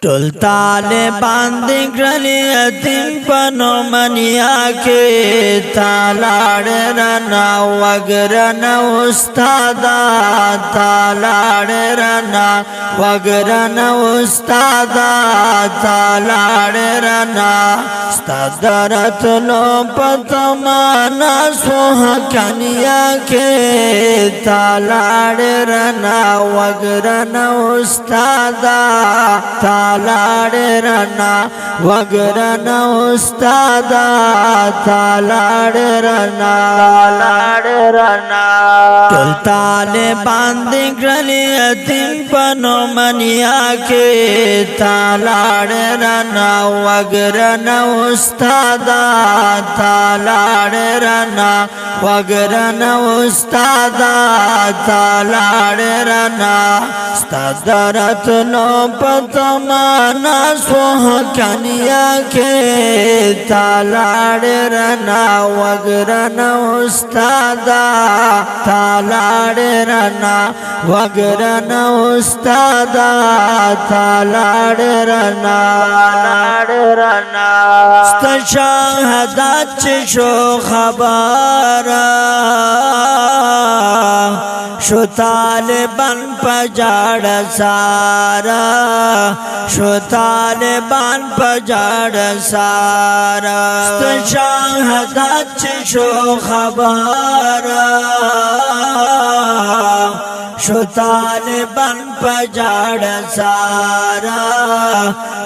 टोल तालिबान दिग्रली यतीम पनो मनिया के तालाड़ रना वगरन उस्तादा तालाड़ रना वगरन उस्तादा तालाड़ रना स्तादरत लो पतमाना सुहकनिया के तालाड़ रना वगरन उस्तादा तालाड़ रना वगरन उस्तादा तालाड़ रना टोल तालिबान दिग्रली यतीम पनो मनिया के तालाड़ रना वगरन उस्तादा तालाड़ रना वगरन उस्तादा तालाड़ रना स्तादरत लो पतमाना सुहकनिया के तालाड़ रना वगरन उस्तादा तालाड़ रना वगरन उस्तादा तालाड़ रना शहादत शो खबरा शो तालिबान पजाड़ सारा शो तालिबान पजाड़ सारा शहादत शो खबरा शो तालिबान पजाड़ सारा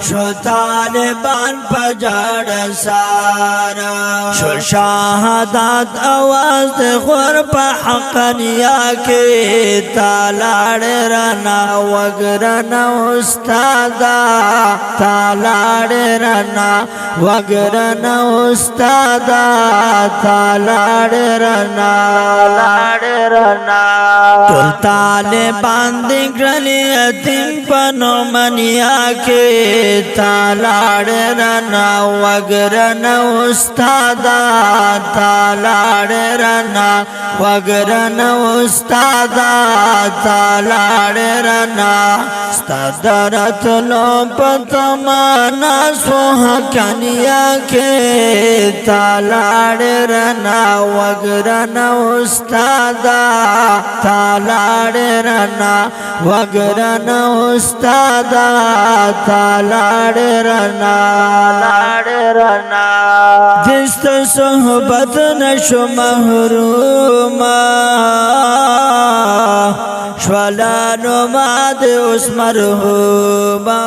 शो तालिबान पजाड़ सारा शो शहादत आवाज खुर पहकनिया के तालाड़ रना वगरन उस्तादा तालाड़ रना वगरन उस्तादा तालाड़ रना टोल तालिबान दिग्रली यतीम पनो मनिया के तालाड़ रना वगरन उस्तादा तालाड़ रना वगरन उस्तादा तालाड़ रना स्तादरत लो पतमाना सुहकनिया के तालाड़ रना वगरन उस्तादा तालाड़ रना वगरन उस्तादा तालाड़ रना जिस्त सोहबत नशो महरूमा श्वालानो माद उस मरहुमा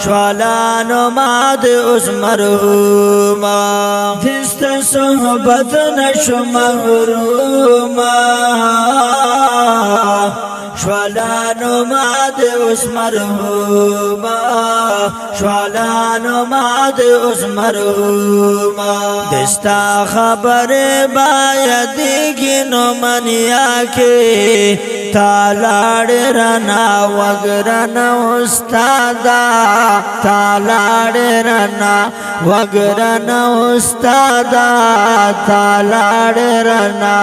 श्वालानो माद उस मरहुमा जिस्त सोहबत नशो महरूमा श्वालानो माद उस मरहुमा श्वालानो माद उस मरहुमा दिस्ता खबर बायदिगिनो मनिया के तालाड़ रना वगरन उस्तादा तालाड़ रना वगरन उस्तादा तालाड़ रना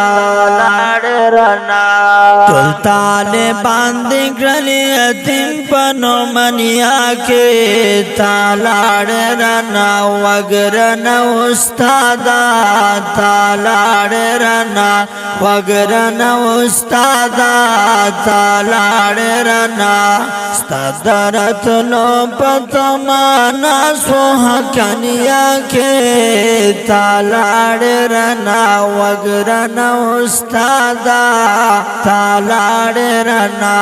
टोल तालिबान दिग्रली यतीम पनो मनिया के तालाड़ रना वगरन उस्तादा तालाड़ रना वगरन उस्तादा तालाड़ रना स्तादरत लो पतमाना सुहकनिया के तालाड़ रना वगरन उस्तादा तालाड़ रना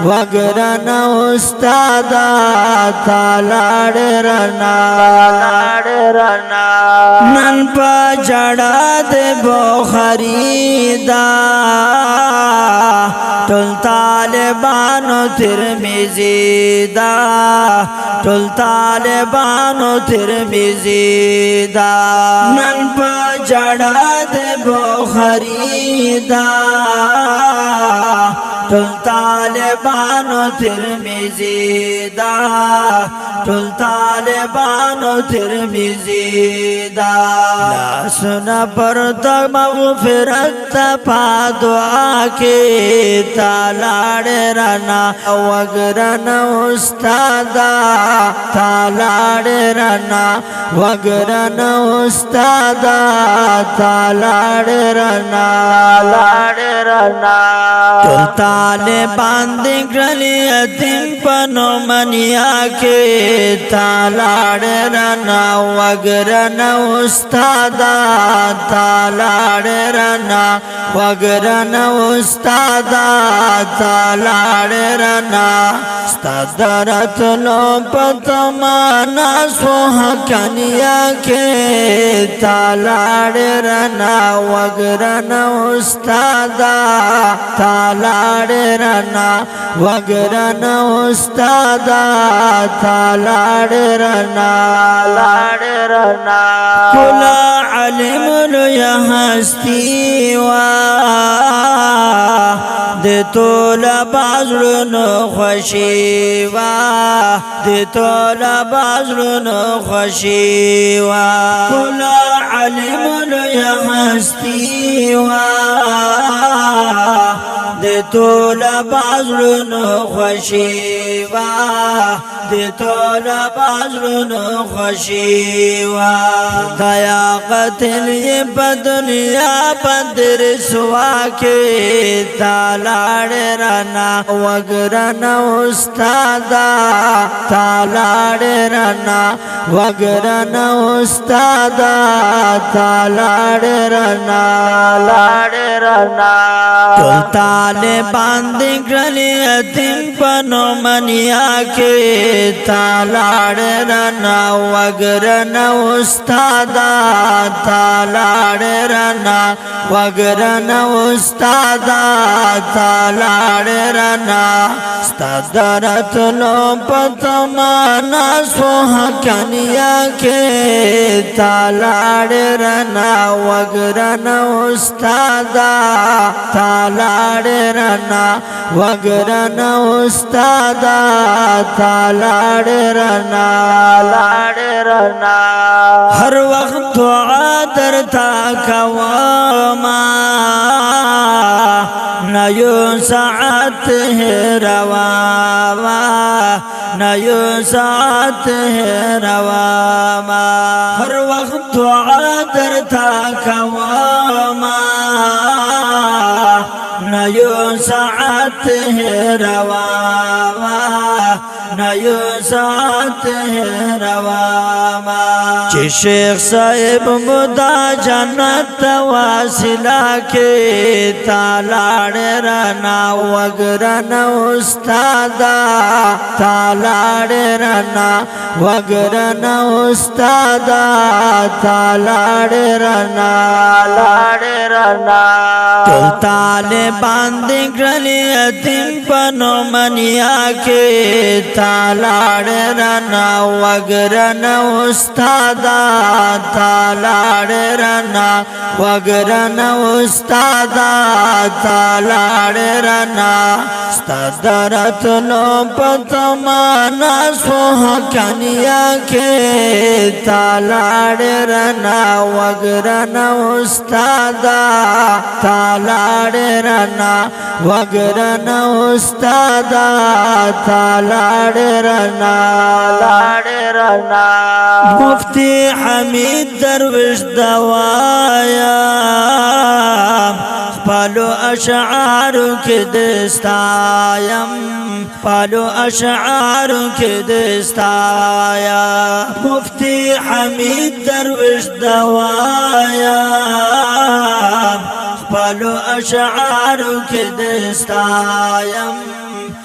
वगरन उस्तादा तालाड़ रना नन पजाड़ा दे बो खरीदा टोल तालिबान तिरमिज़ीदा टोल तालिबान तिरमिज़ीदा नन पजाड़ा दे बो खरीदा ټول طالبانو ترمذی دا ټول طالبانو ترمذی دا لاسونه پر تا مغفرت پا دعا کې تالاړ رنا وګرن استادا تالاړ رنا وګرن استادا تالاړ رنا لاړ رنا ټول طالبان دې ګرلی یتیم پنو منیا کې تالاړ رنا وګرن استادا تالاړ رنا وګرن استادا تالاړ رنا ستادرت لو پتمانا سوحکنیا کې تالاړ رنا وګرن استادا تالاړ رنا وګرن استادا تالاړ رنا لاړ رنا کلا علم لوی هستی وا د تولا بازلونو خوشی وا د تولا بازلونو خوشی وا کلا علم لوی هستی وا د تولا بازلونو خوشی وا د تولا بازلونو خوشی وا دیا قتل یہ بدنیا بدر سوا کے تالاڑ رنا وگرن استادا تالاڑ رنا وگرن استادا تالاڑ رنا لاڑ رنا ټول طالبان دې ګرلی یتیم پنو منیا کې تالاړ رنا وګرن استادا تالاړ رنا وګرن استادا تالاړ رنا ستادرت لو پتمانا سوحکنیا کې تالاړ رنا وګرن استادا تالاړ رنا وګرن استادا تالاړ رنا لاړ رنا هر وخت دعا درتا کوما نيو ساعت ہے روا نيو ساعت ہے روا ہر وقت دعا درتا کوما نيو ساعت ہے روا نيو ساعت ہے روا چی شیخ صاحب مدا جنت واصلہ کے تالاڑ رنا وگرن استادا تالاڑ رنا وگرن استادا تالاڑ رنا لاڑ رنا ټول طالبان دې ګرلی یتیم پنو منیا کې تالاڑ رنا وگرن استادا تالاڑ رنا وگرن استادا تالاڑ رنا ستادرت لو پتمانا سوحکنیا کې تالاڑ رنا وگرن استادا تالاڑ رنا وگرن استادا تالاڑ رنا لاڑ رنا مفتی حمید درویش دوایا پالو اشعار کے دستایم پالو اشعار کے دستایا مفتی حمید درویش دوایا پالو اشعار کے دستایم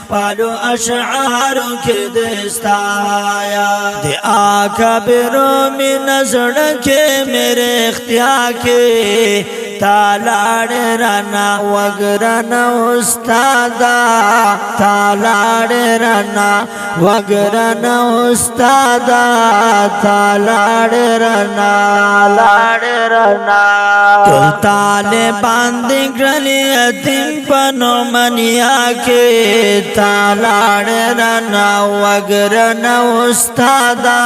پالو اشعار کے دستایا دے آکابروں میں نظر کے میرے اختیار کے تالاړ رنا وګرن استادا تالاړ رنا وګرن استادا تالاړ رنا لاړ رنا ټول طالبان دې ګرلي یتیم پنو منیا کې تالاړ رنا وګرن استادا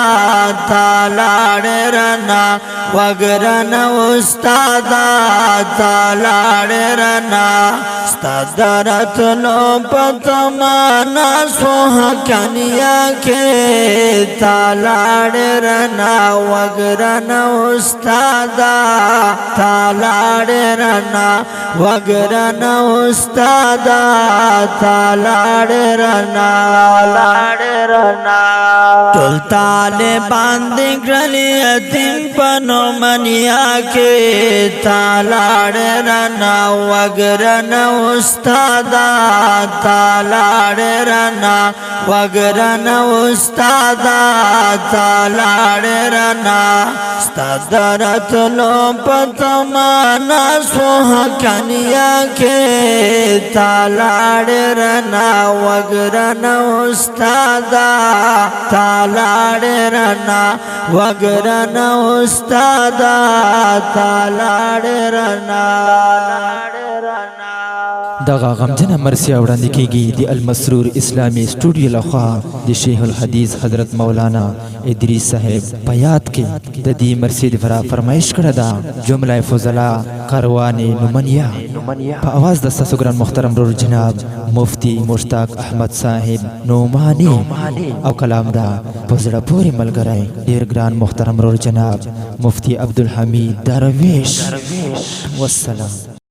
تالاړ رنا وګرن استادا تالاړ رنا ستادرت لو پتمانا سوها کنیا کې تالاړ رنا وګرن استادا تالاړ رنا وګرن استادا تالاړ رنا لاړ رنا ټول طالبان دې ګرلي یتیم پنو منیا کې تالاړ رنا وګرن استادا تالاړ رنا وګرن استادا تالاړ رنا ستادرت لو پتمانا سوها کنیا کې تالاړ رنا وګرن استادا تالاړ رنا وګرن استادا تالاړ رنا دغه غمجنه مرثیه وړاندې کیږي د المسرور اسلامي سټوډیو لخوا د شیخ الحدیث حضرت مولانا ادریس صاحب په یاد کې د دې مرثیې لپاره فرمایش کړه ده جمله فضلا کاروان نومنیا په اواز د ستاسو ګران محترم ورور جناب مفتی مشتاق احمد صاحب نومانی او کلام دا په زړه پورې ملګری ډیر ګران محترم ورور جناب مفتی عبدالحمید درویش والسلام.